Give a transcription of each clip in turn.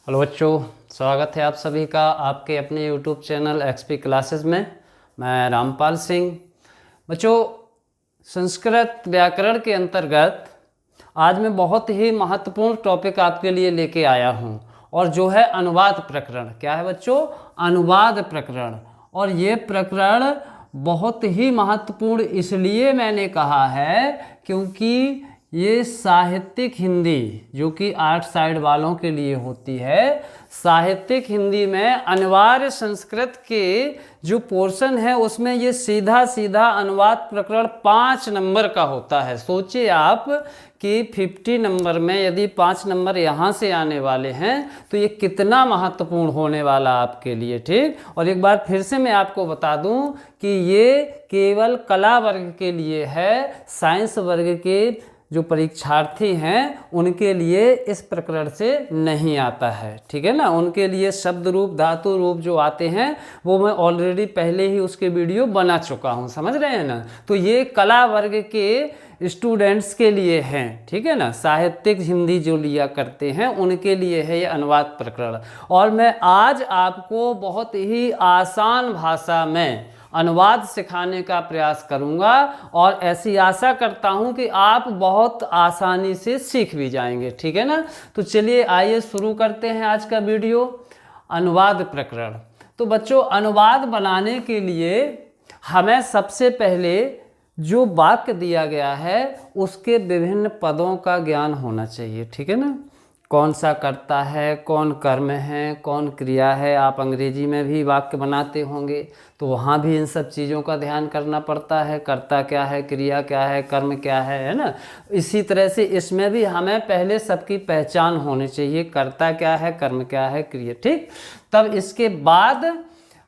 Hello बच्चों, स्वागत है आप सभी का आपके अपने यूट्यूब चैनल एक्सपी क्लासेस में। मैं रामपाल सिंह। बच्चों, संस्कृत व्याकरण के अंतर्गत आज मैं बहुत ही महत्वपूर्ण टॉपिक आपके लिए लेके आया हूँ, और जो है अनुवाद प्रकरण। क्या है बच्चों? अनुवाद प्रकरण। और ये प्रकरण बहुत ही महत्वपूर्ण इसलिए मैंने कहा है क्योंकि ये साहित्यिक हिंदी, जो कि 8 साइड वालों के लिए होती है, साहित्यिक हिंदी में अनिवार्य संस्कृत के जो पोर्शन है उसमें ये सीधा सीधा अनुवाद प्रकरण 5 नंबर का होता है। सोचिए आप कि 50 नंबर में यदि 5 नंबर यहाँ से आने वाले हैं तो ये कितना महत्वपूर्ण होने वाला आपके लिए। ठीक, और एक बार फिर से मैं आपको बता दूं कि ये केवल कला वर्ग के लिए है, साइंस वर्ग के जो परीक्षार्थी हैं उनके लिए इस प्रकरण से नहीं आता है। ठीक है ना, उनके लिए शब्द रूप धातु रूप जो आते हैं वो मैं ऑलरेडी पहले ही उसके वीडियो बना चुका हूं, समझ रहे हैं ना। तो ये कला वर्ग के स्टूडेंट्स के लिए हैं, ठीक है ना, साहित्यिक हिंदी जो लिया करते हैं उनके लिए है ये अनुवाद प्रकरण। और मैं आज आपको बहुत ही आसान भाषा में अनुवाद सिखाने का प्रयास करूंगा, और ऐसी आशा करता हूं कि आप बहुत आसानी से सीख भी जाएंगे। ठीक है ना, तो चलिए आइए शुरू करते हैं आज का वीडियो। अनुवाद प्रकरण। तो बच्चों, अनुवाद बनाने के लिए हमें सबसे पहले जो वाक्य दिया गया है उसके विभिन्न पदों का ज्ञान होना चाहिए। ठीक है ना, कौन सा कर्ता है, कौन कर्म है, कौन क्रिया है। आप अंग्रेजी में भी वाक्य बनाते होंगे तो वहाँ भी इन सब चीज़ों का ध्यान करना पड़ता है। कर्ता क्या है, क्रिया क्या है, कर्म क्या है ना। इसी तरह से इसमें भी हमें पहले सबकी पहचान होनी चाहिए, कर्ता क्या है, कर्म क्या है, क्रिया। ठीक, तब इसके बाद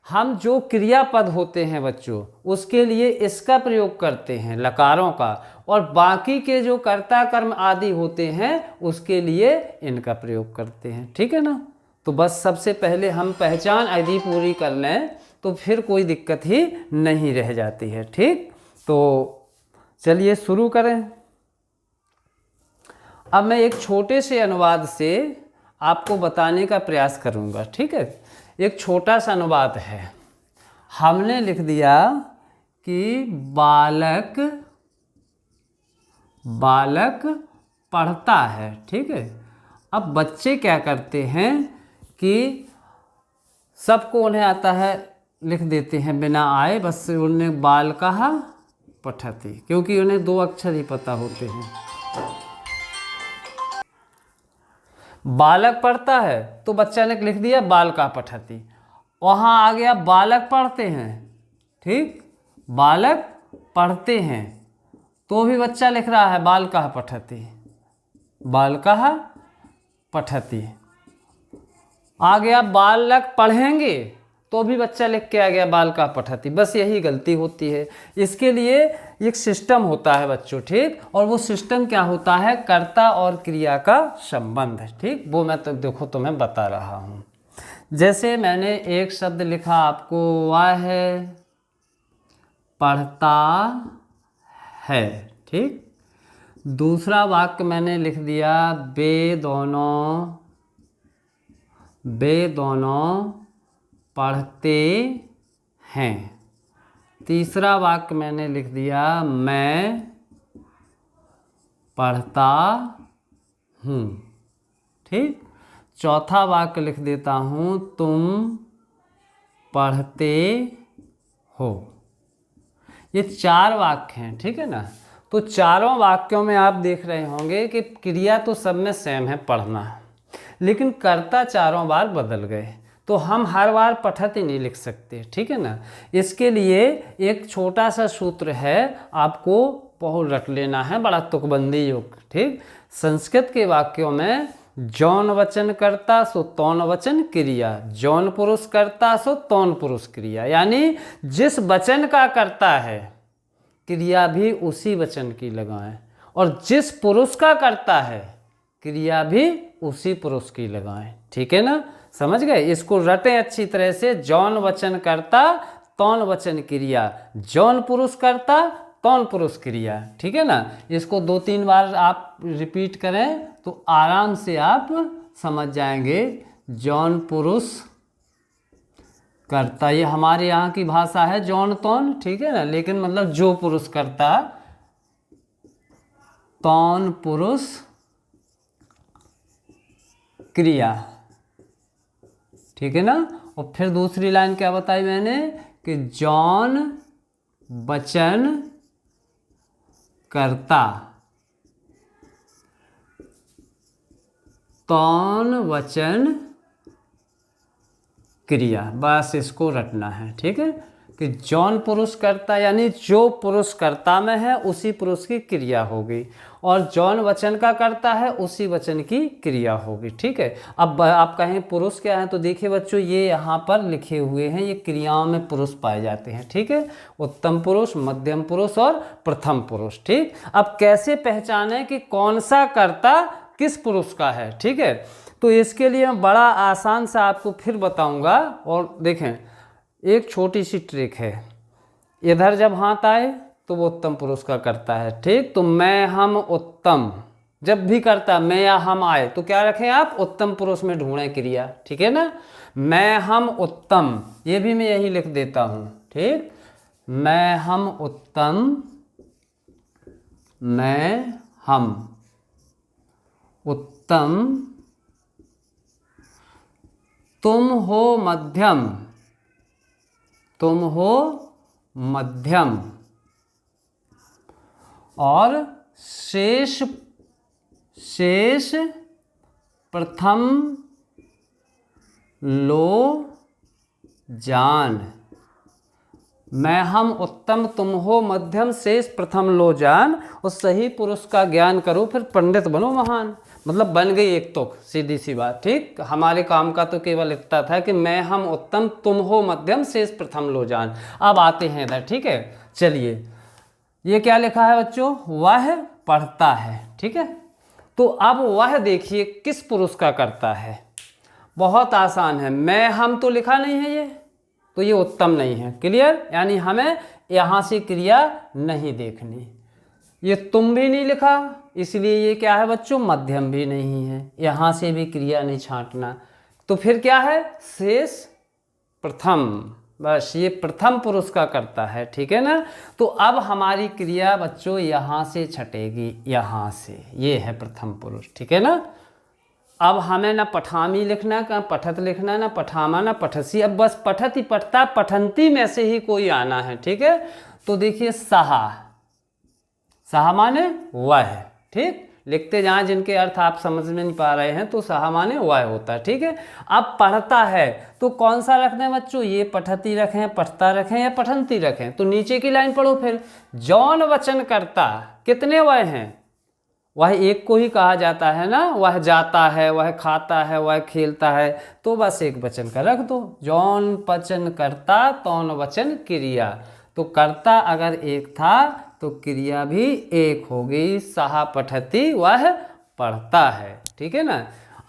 हम जो क्रियापद होते हैं बच्चों उसके लिए इसका प्रयोग करते हैं, लकारों का, और बाकी के जो कर्ता कर्म आदि होते हैं उसके लिए इनका प्रयोग करते हैं। ठीक है ना, तो बस सबसे पहले हम पहचान यदि पूरी कर लें तो फिर कोई दिक्कत ही नहीं रह जाती है। ठीक, तो चलिए शुरू करें। अब मैं एक छोटे से अनुवाद से आपको बताने का प्रयास करूंगा। ठीक है, एक छोटा सा अनुवाद है। हमने लिख दिया कि बालक पढ़ता है। ठीक है, अब बच्चे क्या करते हैं कि सबको उन्हें आता है, लिख देते हैं बिना आए, बस उन्हें बाल कहा पठती, क्योंकि उन्हें 2 अक्षर ही पता होते हैं। बालक पढ़ता है तो बच्चा ने लिख दिया बाल का पठती। वहाँ आ गया बालक पढ़ते हैं। ठीक, बालक पढ़ते हैं तो भी बच्चा लिख रहा है बाल का पठती, बाल का पठती। आ गया बालक पढ़ेंगे तो भी बच्चा लिख के आ गया बाल का पठती। बस यही गलती होती है। इसके लिए एक सिस्टम होता है बच्चों। ठीक, और वो सिस्टम क्या होता है? कर्ता और क्रिया का संबंध है। ठीक, वो मैं तो देखो तुम्हें बता रहा हूँ। जैसे मैंने एक शब्द लिखा आपको, वह है पढ़ता है। ठीक, दूसरा वाक्य मैंने लिख दिया वे दोनों पढ़ते हैं। तीसरा वाक्य मैंने लिख दिया मैं पढ़ता हूँ। ठीक, चौथा वाक्य लिख देता हूँ तुम पढ़ते हो। ये 4 वाक्य हैं। ठीक है ना, तो चारों वाक्यों में आप देख रहे होंगे कि क्रिया तो सब में सेम है, पढ़ना, लेकिन कर्ता चारों बार बदल गए, तो हम हर बार पठती नहीं लिख सकते। ठीक है ना, इसके लिए एक छोटा सा सूत्र है, आपको बहुत रट लेना है, बड़ा तुकबंदी युक्त। ठीक, संस्कृत के वाक्यों में जौन वचन कर्ता सो तौन वचन क्रिया, जौन पुरुष कर्ता सो तौन पुरुष क्रिया। यानी जिस वचन का कर्ता है क्रिया भी उसी वचन की लगाएं, और जिस पुरुष का करता है क्रिया भी उसी पुरुष की लगाएं। ठीक है ना, समझ गए? इसको रटें अच्छी तरह से। जौन वचन करता तौन वचन क्रिया, जौन पुरुष करता तौन पुरुष क्रिया। ठीक है ना, इसको 2-3 बार आप रिपीट करें तो आराम से आप समझ जाएंगे जौन पुरुष करता, ये हमारे यहाँ की भाषा है जौन तौन, ठीक है ना, लेकिन मतलब जो पुरुष करता, तौन पुरुष क्रिया, ठीक है ना। और फिर दूसरी लाइन क्या बताई मैंने कि जौन वचन करता, तौन वचन क्रिया, बस इसको रटना है, ठीक है। कि जौन पुरुष करता यानी जो पुरुष कर्ता में है उसी पुरुष की क्रिया होगी, और जौन वचन का करता है उसी वचन की क्रिया होगी, ठीक है। अब आप कहें पुरुष क्या है, तो देखिए बच्चों ये यहाँ पर लिखे हुए हैं, ये क्रियाओं में पुरुष पाए जाते हैं, ठीक है। उत्तम पुरुष, मध्यम पुरुष और प्रथम पुरुष, ठीक। अब कैसे पहचानें कि कौन सा कर्ता किस पुरुष का है, ठीक है। तो इसके लिए मैं बड़ा आसान सा आपको फिर बताऊंगा। और देखें एक छोटी सी ट्रिक है, इधर जब हाथ आए तो वो उत्तम पुरुष का करता है, ठीक। तो मैं हम उत्तम जब भी करता मैं या हम आए तो क्या रखें आप, उत्तम पुरुष में ढूंढें क्रिया, ठीक है ना। मैं हम उत्तम, ये भी मैं यही लिख देता हूँ, ठीक। मैं हम उत्तम, मैं हम उत्तम, तुम हो मध्यम, तुम हो मध्यम, और शेष प्रथम लो जान। मैं हम उत्तम, तुम हो मध्यम, शेष प्रथम लो जान, उस सही पुरुष का ज्ञान करो फिर पंडित बनो महान। मतलब बन गई एक तो सीधी सी बात, ठीक। हमारे काम का तो केवल इतना था कि मैं हम उत्तम, तुम हो मध्यम, शेष प्रथम लो जान। अब आते हैं इधर, ठीक है। चलिए ये क्या लिखा है बच्चों, वह पढ़ता है, ठीक है। तो अब वह देखिए किस पुरुष का करता है, बहुत आसान है। मैं हम तो लिखा नहीं है ये, तो ये उत्तम नहीं है, क्लियर। यानी हमें यहाँ से क्रिया नहीं देखनी। ये तुम भी नहीं लिखा, इसलिए ये क्या है बच्चों, मध्यम भी नहीं है, यहाँ से भी क्रिया नहीं छांटना। तो फिर क्या है, शेष प्रथम, बस ये प्रथम पुरुष का करता है, ठीक है ना। तो अब हमारी क्रिया बच्चों यहाँ से छटेगी, यहाँ से, ये है प्रथम पुरुष, ठीक है ना। अब हमें ना पठामी लिखना, ना पठत लिखना, ना पठामा, ना पठसी, अब बस पठती, पठता, पठंती में से ही कोई आना है, ठीक है। तो देखिए सहा, सहा माने वह, ठीक। लिखते जहाँ जिनके अर्थ आप समझ में नहीं पा रहे हैं तो सहा माने वह होता है, ठीक है। अब पढ़ता है तो कौन सा रखना है बच्चों, ये पठती रखें, पठता रखें या पठंती रखें। तो नीचे की लाइन पढ़ो फिर, जौन वचन करता, कितने वह हैं, वह एक को ही कहा जाता है ना, वह जाता है, वह खाता है, वह खेलता है, तो बस एक वचन का रख दो। जौन वचन करता, तौन वचन क्रिया। तो कर्ता अगर एक था तो क्रिया भी एक होगी, सहा पठती, वह पढ़ता है, ठीक है ना।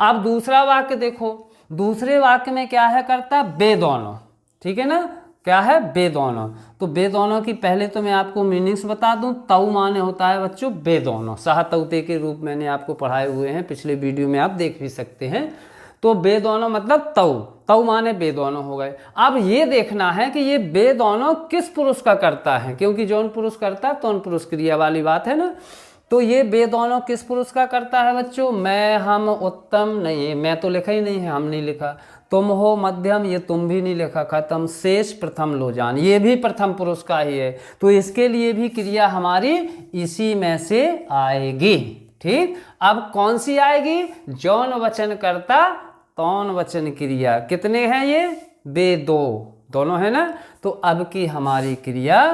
अब दूसरा वाक्य देखो, दूसरे वाक्य में क्या है, करता बे दोनों, ठीक है ना। क्या है, बे दोनों। तो बे दोनों की पहले तो मैं आपको मीनिंग्स बता दूं। तऊ माने होता है बच्चों बे दोनों, सहा तऊते के रूप मैंने आपको पढ़ाए हुए हैं, पिछले वीडियो में आप देख भी सकते हैं। तो बे दोनों मतलब तऊ, तऊ माने बे दोनों हो गए। अब ये देखना है कि ये बे दोनों किस पुरुष का करता है, क्योंकि जौन पुरुष करता है तौन पुरुष क्रिया वाली बात है ना। तो ये बे दोनों किस पुरुष का करता है बच्चों, मैं हम उत्तम, नहीं मैं तो लिखा ही नहीं है, हम नहीं लिखा। तुम हो मध्यम, ये तुम भी नहीं लिखा, खत्म। शेष प्रथम लो जान, ये भी प्रथम पुरुष का ही है, तो इसके लिए भी क्रिया हमारी इसी में से आएगी, ठीक। अब कौन सी आएगी, जौन वचन करता, तौन वचन क्रिया। कितने हैं ये, बे दो, दोनों है ना। तो अब की हमारी क्रिया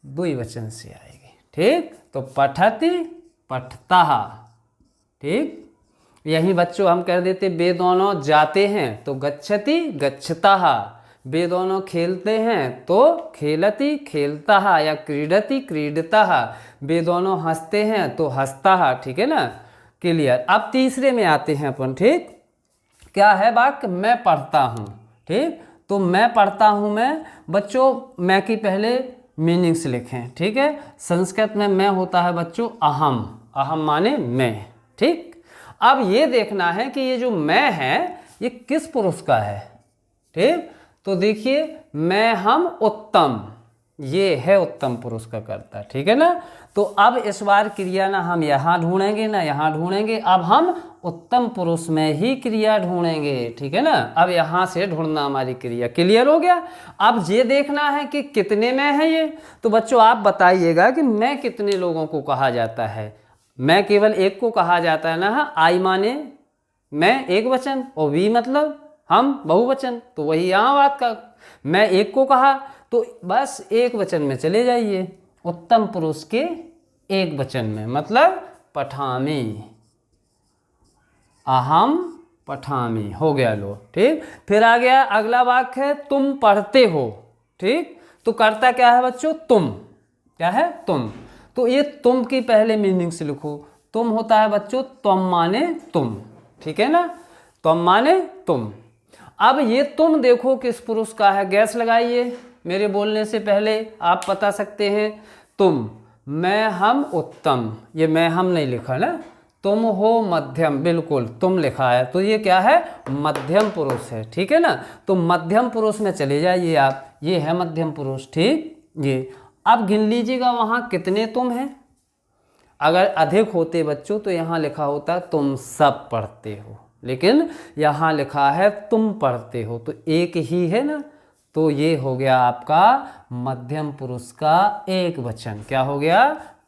द्विवचन से आएगी, ठीक। तो पठति, पठता, ठीक। यही बच्चों हम कह देते बे दोनों जाते हैं तो गच्छति, गच्छता, बे दोनों खेलते हैं तो खेलति, खेलता, या क्रीडति, क्रीडता, बे दोनों हंसते हैं तो हंसता, ठीक है ना, क्लियर। अब तीसरे में आते हैं अपन, ठीक। क्या है वाक्य, मैं पढ़ता हूँ, ठीक। तो मैं पढ़ता हूँ, मैं बच्चों मैं की पहले मीनिंग्स लिखें, ठीक है। संस्कृत में मैं होता है बच्चों अहम, अहम माने मैं, ठीक। अब ये देखना है कि ये जो मैं है ये किस पुरुष का है? ठीक, तो देखिए मैं हम उत्तम, ये है उत्तम पुरुष का कर्ता, ठीक है ना। तो अब इस बार क्रिया ना हम यहाँ ढूंढेंगे ना यहाँ ढूंढेंगे, अब हम उत्तम पुरुष में ही क्रिया ढूंढेंगे, ठीक है ना। अब यहाँ से ढूंढना हमारी क्रिया, क्लियर हो गया। अब ये देखना है कि कितने में है ये, तो बच्चों आप बताइएगा कि मैं कितने लोगों को कहा जाता है। मैं केवल एक को कहा जाता है ना, आई माने मैं एक वचन और वी मतलब हम बहुवचन, तो वही यहाँ बात का, मैं एक को कहा तो बस एक वचन में चले जाइए, उत्तम पुरुष के एक वचन में, मतलब पठामी, अहम पठामी, हो गया लो, ठीक। फिर आ गया अगला वाक्य है तुम पढ़ते हो, ठीक। तो कर्ता क्या है बच्चों? तुम, क्या है? तुम। तो ये तुम की पहले मीनिंग से लिखो, तुम होता है बच्चों तुम माने तुम, ठीक है ना, तुम माने तुम। अब ये तुम देखो किस पुरुष का है, गैस लगाइए मेरे बोलने से पहले, आप बता सकते हैं। तुम, मैं हम उत्तम, ये मैं हम नहीं लिखा ना, तुम हो मध्यम, बिल्कुल तुम लिखा है, तो ये क्या है? मध्यम पुरुष है, ठीक है ना। तो मध्यम पुरुष में चले जाइए आप, ये है मध्यम पुरुष, ठीक। ये अब गिन लीजिएगा वहाँ कितने तुम हैं। अगर अधिक होते बच्चों तो यहाँ लिखा होता तुम सब पढ़ते हो, लेकिन यहाँ लिखा है तुम पढ़ते हो, तो एक ही है ना, तो ये हो गया आपका मध्यम पुरुष का एक वचन, क्या हो गया?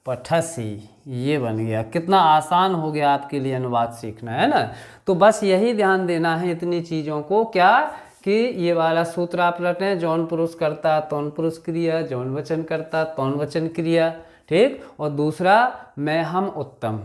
पठसी, ये बन गया। कितना आसान हो गया आपके लिए अनुवाद सीखना, है ना। तो बस यही ध्यान देना है इतनी चीज़ों को, क्या कि ये वाला सूत्र आप रटें, जौन पुरुष करता तौन पुरुष क्रिया, जौन वचन करता तौन वचन क्रिया, ठीक। और दूसरा मैं हम उत्तम,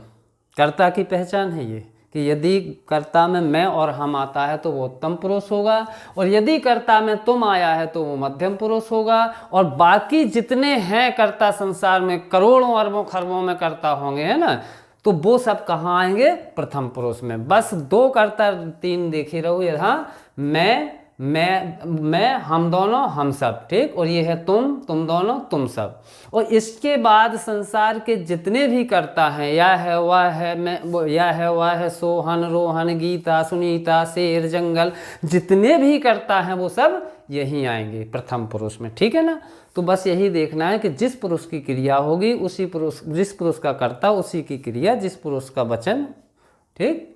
कर्ता की पहचान है ये कि यदि कर्ता में मैं और हम आता है तो वो उत्तम पुरुष होगा, और यदि कर्ता में तुम आया है तो वो मध्यम पुरुष होगा, और बाकी जितने हैं कर्ता संसार में, करोड़ों अरबों खरबों में कर्ता होंगे, है ना, तो वो सब कहाँ आएंगे? प्रथम पुरुष में। बस दो कर्ता तीन देखे रहो, यहाँ मैं हम दोनों हम सब, ठीक, और ये है तुम दोनों तुम सब। और इसके बाद संसार के जितने भी कर्ता हैं, या है वह है मैं, या है वह है सोहन रोहन गीता सुनीता शेर जंगल, जितने भी कर्ता हैं वो सब यहीं आएंगे प्रथम पुरुष में, ठीक है ना। तो बस यही देखना है कि जिस पुरुष की क्रिया होगी उसी पुरुष, जिस पुरुष का कर्ता उसी की क्रिया, जिस पुरुष का वचन, ठीक।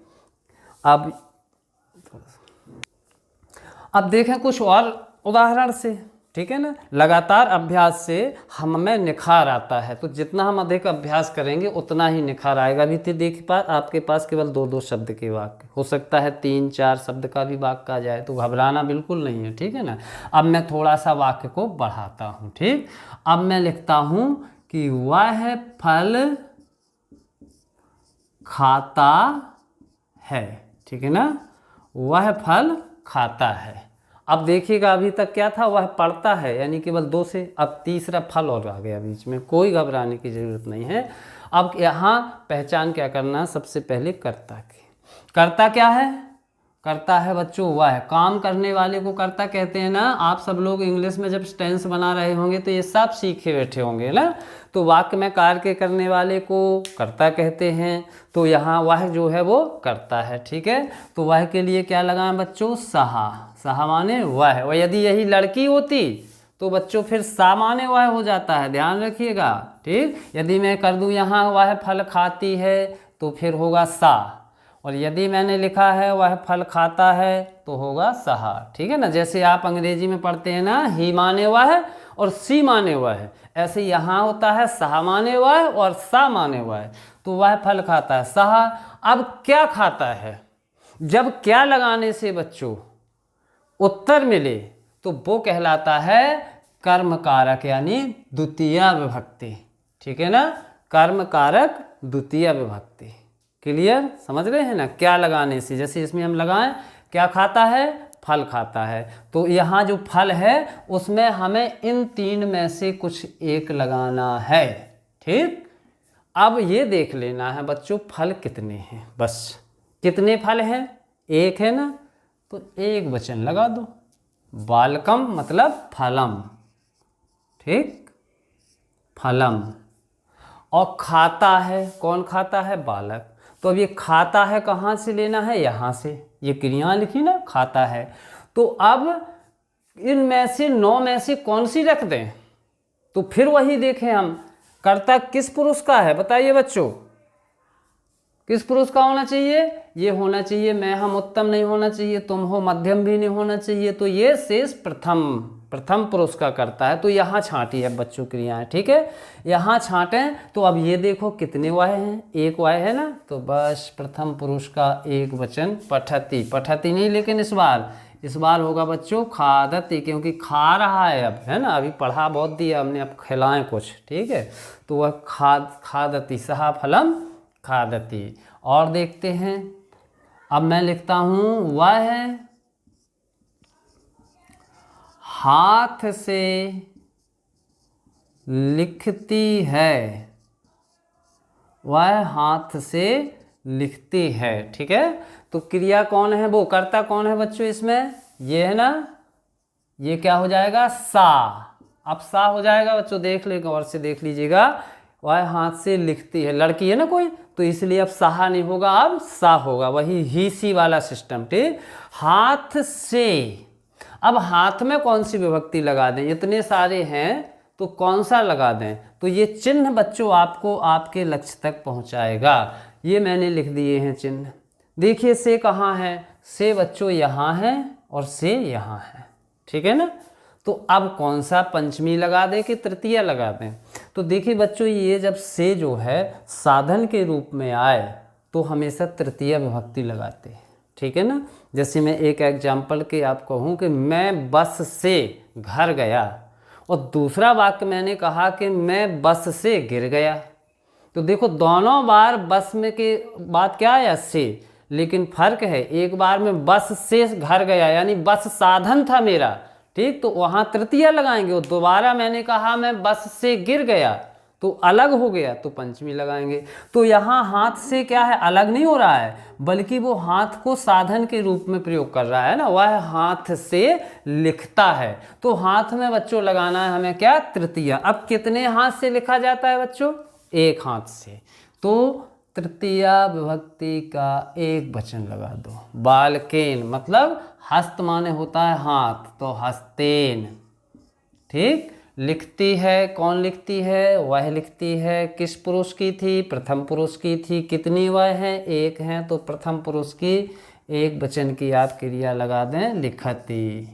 अब देखें कुछ और उदाहरण से, ठीक है ना। लगातार अभ्यास से हम में निखार आता है, तो जितना हम अधिक अभ्यास करेंगे उतना ही निखार आएगा। अभी तो देखिए आपके पास केवल दो दो शब्द के वाक्य, हो सकता है 3-4 शब्द का भी वाक्य आ जाए, तो घबराना बिल्कुल नहीं है, ठीक है ना। अब मैं थोड़ा सा वाक्य को बढ़ाता हूँ, ठीक। अब मैं लिखता हूँ कि वह फल खाता है, ठीक है ना, वह फल खाता है। अब देखिएगा अभी तक क्या था? वह पढ़ता है, यानी केवल दो से, अब तीसरा फल और आ गया बीच में, कोई घबराने की ज़रूरत नहीं है। अब यहाँ पहचान क्या करना है? सबसे पहले कर्ता की। कर्ता क्या है? कर्ता है बच्चों वह है, काम करने वाले को कर्ता कहते हैं ना। आप सब लोग इंग्लिश में जब टेंस बना रहे होंगे तो ये सब सीखे बैठे होंगे ना। तो वाक्य में कार्य के करने वाले को कर्ता कहते हैं, तो यहाँ वह जो है वो कर्ता है, ठीक है। तो वह के लिए क्या लगाएं बच्चों? सहा, सहा माने वह है। और यदि यही लड़की होती तो बच्चों फिर सा माने वह हो जाता है, ध्यान रखिएगा, ठीक। यदि मैं कर दूं यहाँ वह फल खाती है तो फिर होगा सा, और यदि मैंने लिखा है वह फल खाता है तो होगा सहा, ठीक है ना। जैसे आप अंग्रेजी में पढ़ते हैं ना, ही माने वह है और सी माने वह है, ऐसे यहाँ होता है सहा माने वह है और सा माने वह है, तो वह फल खाता है सहा। अब क्या खाता है? जब क्या लगाने से बच्चों उत्तर मिले तो वो कहलाता है कर्म कारक, यानी द्वितीय विभक्ति, ठीक है ना, कर्म कारक द्वितीय विभक्ति। क्लियर, समझ रहे हैं ना? क्या लगाने से, जैसे इसमें हम लगाएं क्या खाता है? फल खाता है, तो यहाँ जो फल है उसमें हमें इन तीन में से कुछ एक लगाना है, ठीक। अब ये देख लेना है बच्चों फल कितने हैं, बस कितने फल हैं? एक है ना, तो एक वचन लगा दो, बालकम मतलब फलम, ठीक, फलम। और खाता है, कौन खाता है? बालक। तो अब ये खाता है कहाँ से लेना है? यहाँ से, ये क्रियाएं लिखी ना, खाता है। तो अब इनमें से 9 में से कौन सी रख दें? तो फिर वही देखें हम, कर्ता किस पुरुष का है बताइए बच्चों, किस पुरुष का होना चाहिए? ये होना चाहिए मैं, हम, उत्तम नहीं होना चाहिए, तुम हो, मध्यम भी नहीं होना चाहिए। तो ये शेष प्रथम पुरुष का करता है। तो यहाँ छांटी है बच्चों क्रियाएं, ठीक है, यहाँ छांटें। तो अब ये देखो कितने वाय हैं, एक वाय है ना, तो बस प्रथम पुरुष का एक वचन पठती, पठती नहीं लेकिन इस बार होगा बच्चों खादती, क्योंकि खा रहा है अब, है ना, अभी पढ़ा बहुत दिया हमने, अब खिलाएं कुछ, ठीक है। तो वह खादती, सहा फलम खादती। और देखते हैं, अब मैं लिखता हूं वह हाथ से लिखती है, वह हाथ से लिखती है, ठीक है। तो क्रिया कौन है, वो कर्ता कौन है बच्चों इसमें? ये है ना, ये क्या हो जाएगा? सा। अब सा हो जाएगा बच्चों, देख ले, गौर से देख लीजिएगा। वह हाथ से लिखती है, लड़की है ना कोई, तो इसलिए अब साहा नहीं होगा, अब सा होगा, वही ही सी वाला सिस्टम, ठीक। हाथ से, अब हाथ में कौन सी विभक्ति लगा दें? इतने सारे हैं तो कौन सा लगा दें? तो ये चिन्ह बच्चों आपको आपके लक्ष्य तक पहुंचाएगा। ये मैंने लिख दिए हैं चिन्ह। देखिए से कहाँ है? से बच्चों यहाँ है और से यहाँ है, ठीक है ना। तो अब कौन सा पंचमी लगा दें कि तृतीया लगा दें? तो देखिए बच्चों, ये जब से जो है साधन के रूप में आए तो हमेशा तृतीया विभक्ति लगाते हैं, ठीक है ना। जैसे मैं एक एग्जाम्पल के आप कहूँ कि मैं बस से घर गया, और दूसरा वाक्य मैंने कहा कि मैं बस से गिर गया। तो देखो दोनों बार बस में के बाद क्या आया? से, लेकिन फर्क है, एक बार में बस से घर गया यानी बस साधन था मेरा, ठीक, तो वहाँ तृतीया लगाएंगे। और दोबारा मैंने कहा मैं बस से गिर गया, तो अलग हो गया, तो पंचमी लगाएंगे। तो यहाँ हाथ से क्या है? अलग नहीं हो रहा है, बल्कि वो हाथ को साधन के रूप में प्रयोग कर रहा है ना, वह हाथ से लिखता है। तो हाथ में बच्चों लगाना है हमें क्या? तृतीया। अब कितने हाथ से लिखा जाता है बच्चों? एक हाथ से। तो तृतीया विभक्ति का एक वचन लगा दो, बालकेन, मतलब हस्त माने होता है हाथ, तो हस्तेन, ठीक। लिखती है, कौन लिखती है? वह लिखती है। किस पुरुष की थी? प्रथम पुरुष की थी। कितनी वह है? एक है, तो प्रथम पुरुष की एक वचन की आप क्रिया लगा दें, लिखती,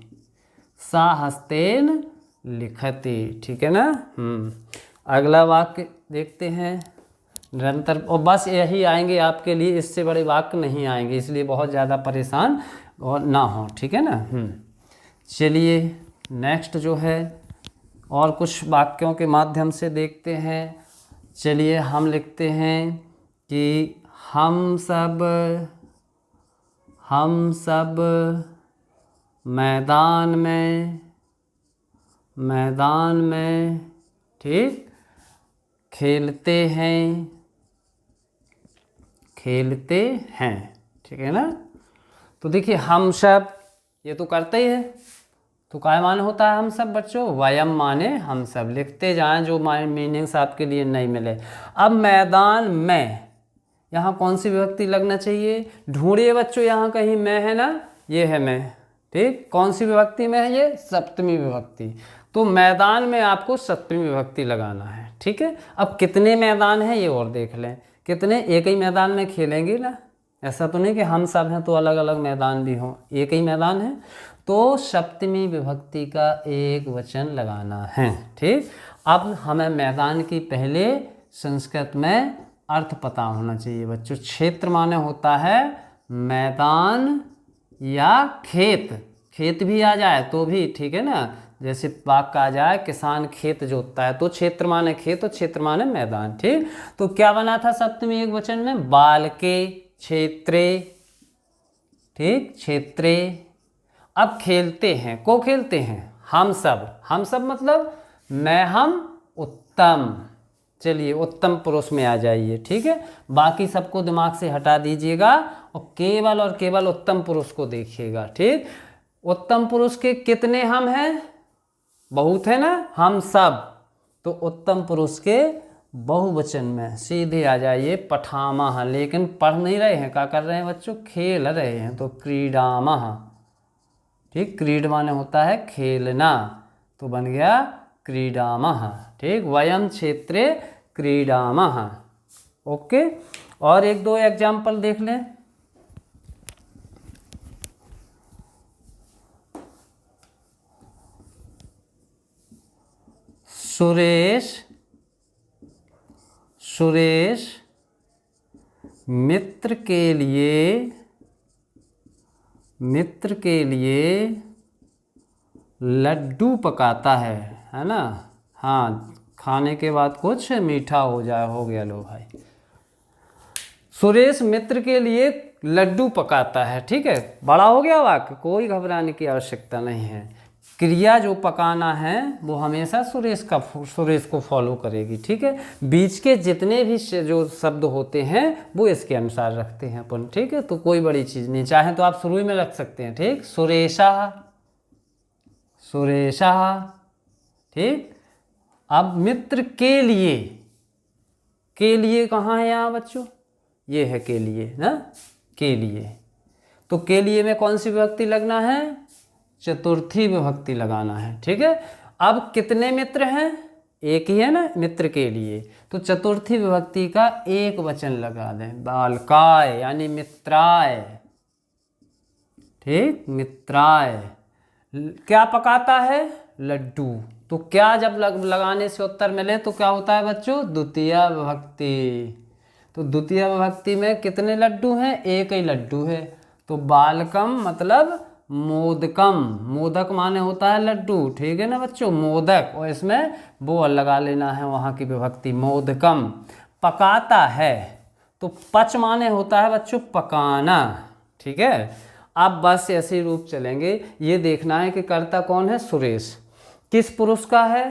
सा हस्तेन लिखती, ठीक है ना। अगला वाक्य देखते हैं, निरंतर, और बस यही आएंगे आपके लिए, इससे बड़े वाक्य नहीं आएंगे, इसलिए बहुत ज़्यादा परेशान और ना हो, ठीक है ना। चलिए नेक्स्ट जो है और कुछ वाक्यों के माध्यम से देखते हैं। चलिए हम लिखते हैं कि हम सब मैदान में ठीक खेलते हैं, ठीक है ना। तो देखिए हम सब, ये तो करते ही है, तो क्या माने होता है हम सब बच्चों? वयम माने हम सब। लिखते जाएं जो मीनिंग्स आपके लिए नहीं मिले। अब मैदान में, यहाँ कौन सी विभक्ति लगना चाहिए? ढूंढिए बच्चों, यहाँ कहीं मैं है ना, ये है मैं, ठीक। कौन सी विभक्ति में है ये? सप्तमी विभक्ति। तो मैदान में आपको सप्तमी विभक्ति लगाना है, ठीक है। अब कितने मैदान हैं ये और देख लें, कितने? एक ही मैदान में खेलेंगे ना, ऐसा तो नहीं कि हम सब हैं तो अलग अलग मैदान भी हों, एक ही मैदान है, तो सप्तमी विभक्ति का एक वचन लगाना है, ठीक। अब हमें मैदान की पहले संस्कृत में अर्थ पता होना चाहिए बच्चों। क्षेत्र माने होता है मैदान या खेत, खेत भी आ जाए तो भी ठीक है ना। जैसे वाक्य आ जाए किसान खेत जोतता है, तो क्षेत्र माने खेत और क्षेत्र माने मैदान, ठीक। तो क्या बना था सप्तमी एक वचन में? बालके क्षेत्रे, ठीक, क्षेत्रे। अब खेलते हैं, को खेलते हैं? हम सब मतलब मैं, हम, उत्तम। चलिए उत्तम पुरुष में आ जाइए, ठीक है। बाकी सबको दिमाग से हटा दीजिएगा और केवल उत्तम पुरुष को देखिएगा, ठीक। उत्तम पुरुष के कितने हम हैं? बहुत है ना, हम सब। तो उत्तम पुरुष के बहुवचन में सीधे आ जाइए पठामः, लेकिन पढ़ नहीं रहे हैं, क्या कर रहे हैं बच्चों, खेल रहे हैं, तो क्रीडामः। ठीक, क्रीड माने होता है खेलना, तो बन गया क्रीडामः। ठीक, वयम क्षेत्रे क्रीडामः। ओके, और एक दो एग्जाम्पल देख लें। सुरेश मित्र के लिए लड्डू पकाता है ना। हाँ, खाने के बाद कुछ मीठा हो गया। लो भाई, सुरेश मित्र के लिए लड्डू पकाता है। ठीक है, बड़ा हो गया वाक्य, कोई घबराने की आवश्यकता नहीं है। क्रिया जो पकाना है वो हमेशा सुरेश को फॉलो करेगी। ठीक है, बीच के जितने भी जो शब्द होते हैं वो इसके अनुसार रखते हैं अपन। ठीक है, तो कोई बड़ी चीज़ नहीं, चाहे तो आप शुरू में रख सकते हैं। ठीक, सुरेशा। ठीक, अब मित्र के लिए कहाँ है यहाँ बच्चों, ये है के लिए ना, के लिए। तो के लिए में कौन सी विभक्ति लगना है, चतुर्थी विभक्ति लगाना है। ठीक है, अब कितने मित्र हैं, एक ही है ना मित्र के लिए, तो चतुर्थी विभक्ति का एक वचन लगा दें, बालकाय यानी मित्राय। ठीक, मित्राय। क्या पकाता है, लड्डू। तो क्या जब लगाने से उत्तर मिले तो क्या होता है बच्चों, द्वितीय विभक्ति। तो द्वितीय विभक्ति में कितने लड्डू हैं, एक ही लड्डू है, तो बालकम मतलब मोदकम। मोदक माने होता है लड्डू। ठीक है ना बच्चों, मोदक, और इसमें वो लगा लेना है वहाँ की विभक्ति, मोदकम। पकाता है तो पच माने होता है बच्चों पकाना। ठीक है, अब बस ऐसे रूप चलेंगे। ये देखना है कि कर्ता कौन है, सुरेश। किस पुरुष का है,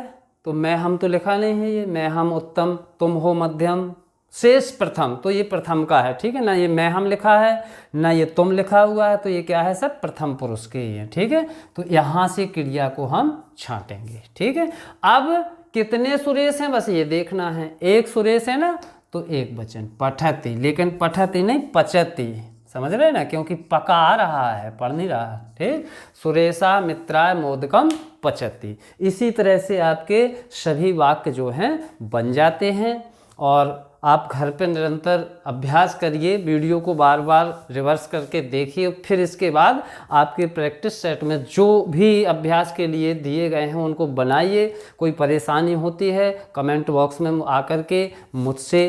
तो मैं हम तो लिखा नहीं है, ये मैं हम उत्तम, तुम हो मध्यम, शेष प्रथम, तो ये प्रथम का है। ठीक है ना, ये मैं हम लिखा है ना, ये तुम लिखा हुआ है, तो ये क्या है, सब प्रथम पुरुष के ही है। ठीक है, तो यहाँ से क्रिया को हम छांटेंगे। ठीक है, अब कितने सुरेश हैं बस ये देखना है। एक सुरेश है ना, तो एक वचन पठति, लेकिन पठति नहीं पचति, समझ रहे ना, क्योंकि पका रहा है, पढ़ नहीं रहा। ठीक, सुरेशा मित्राय मोदकम पचति। इसी तरह से आपके सभी वाक्य जो हैं बन जाते हैं। और आप घर पे निरंतर अभ्यास करिए, वीडियो को बार बार रिवर्स करके देखिए, फिर इसके बाद आपके प्रैक्टिस सेट में जो भी अभ्यास के लिए दिए गए हैं उनको बनाइए। कोई परेशानी होती है कमेंट बॉक्स में आकर के मुझसे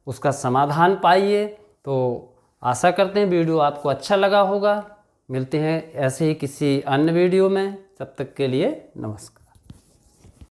उसका समाधान पाइए। तो आशा करते हैं वीडियो आपको अच्छा लगा होगा। मिलते हैं ऐसे ही किसी अन्य वीडियो में, तब तक के लिए नमस्कार।